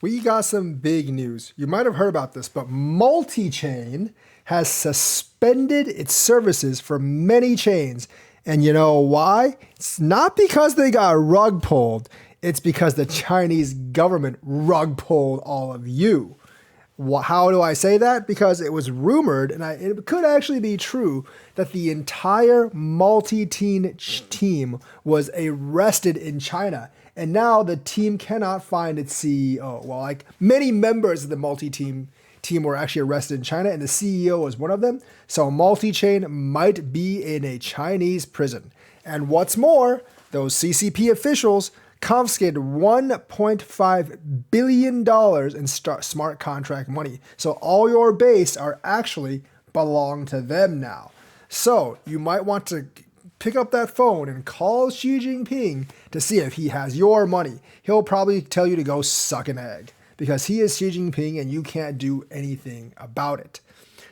we got some big news. You might have heard about this, but Multichain has suspended its services for many chains. And you know why? It's not because they got rug pulled. It's because the Chinese government rug pulled all of you. How do I say that? Because it was rumored, and it could actually be true, that the entire Multichain team was arrested in China. And now the team cannot find its CEO. Well, like many members of the Multichain team were actually arrested in China, and the CEO was one of them. So Multichain might be in a Chinese prison. And what's more, those CCP officials confiscated $1.5 billion in smart contract money. So all your base are actually belong to them now. So you might want to pick up that phone and call Xi Jinping to see if he has your money. He'll probably tell you to go suck an egg because he is Xi Jinping and you can't do anything about it.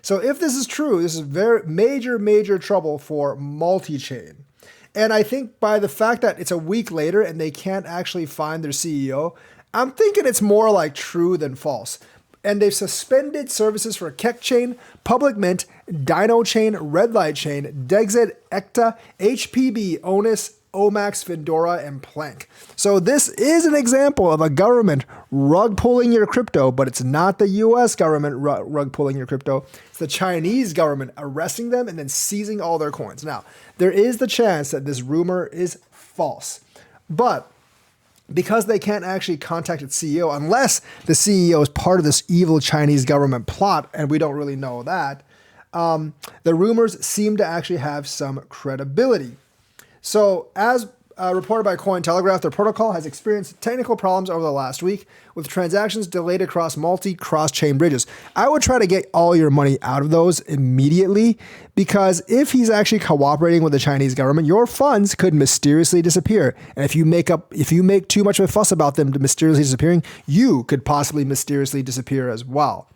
So if this is true, this is very major trouble for Multichain. And I think by the fact that it's a week later and they can't actually find their CEO, I'm thinking it's more like true than false. And they've suspended services for Keck Chain, Public Mint, Dino Chain, Red Light Chain, Dexit, Ecta, HPB, Onus, Omax, Findora, and Plank. So this is an example of a government rug pulling your crypto, but it's not the US government rug pulling your crypto. It's the Chinese government arresting them and then seizing all their coins. Now, there is the chance that this rumor is false, but because they can't actually contact its CEO unless the CEO is part of this evil Chinese government plot, and we don't really know that, the rumors seem to actually have some credibility. So as reported by Cointelegraph, the protocol has experienced technical problems over the last week with transactions delayed across cross-chain bridges. I would try to get all your money out of those immediately because if he's actually cooperating with the Chinese government, your funds could mysteriously disappear. And if you make too much of a fuss about them mysteriously disappearing, you could possibly mysteriously disappear as well.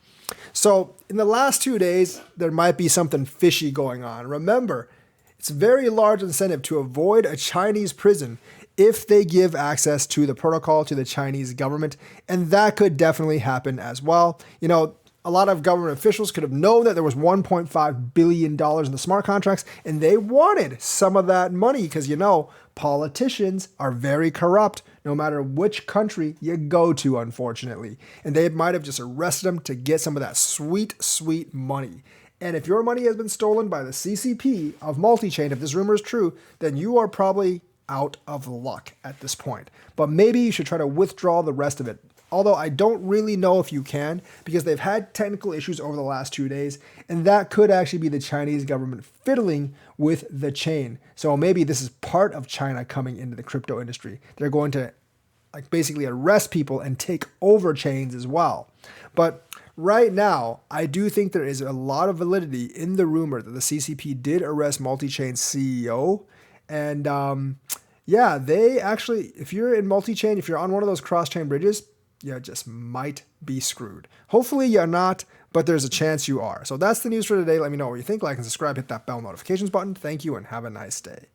So in the last 2 days, there might be something fishy going on. Remember, it's a very large incentive to avoid a Chinese prison if they give access to the protocol to the Chinese government, and that could definitely happen as well. You know, a lot of government officials could have known that there was $1.5 billion in the smart contracts, and they wanted some of that money because, you know, politicians are very corrupt no matter which country you go to, unfortunately. And they might have just arrested them to get some of that sweet money. And if your money has been stolen by the CCP of Multichain, if this rumor is true, then you are probably out of luck at this point. But maybe you should try to withdraw the rest of it. Although I don't really know if you can, because they've had technical issues over the last 2 days, and that could actually be the Chinese government fiddling with the chain. So maybe this is part of China coming into the crypto industry. They're going to basically arrest people and take over chains as well. But right now, I do think there is a lot of validity in the rumor that the CCP did arrest Multichain's CEO. And yeah, they actually, if you're in Multichain, if you're on one of those cross-chain bridges, you just might be screwed. Hopefully you're not, but there's a chance you are. So that's the news for today. Let me know what you think. Like and subscribe, hit that bell notifications button. Thank you and have a nice day.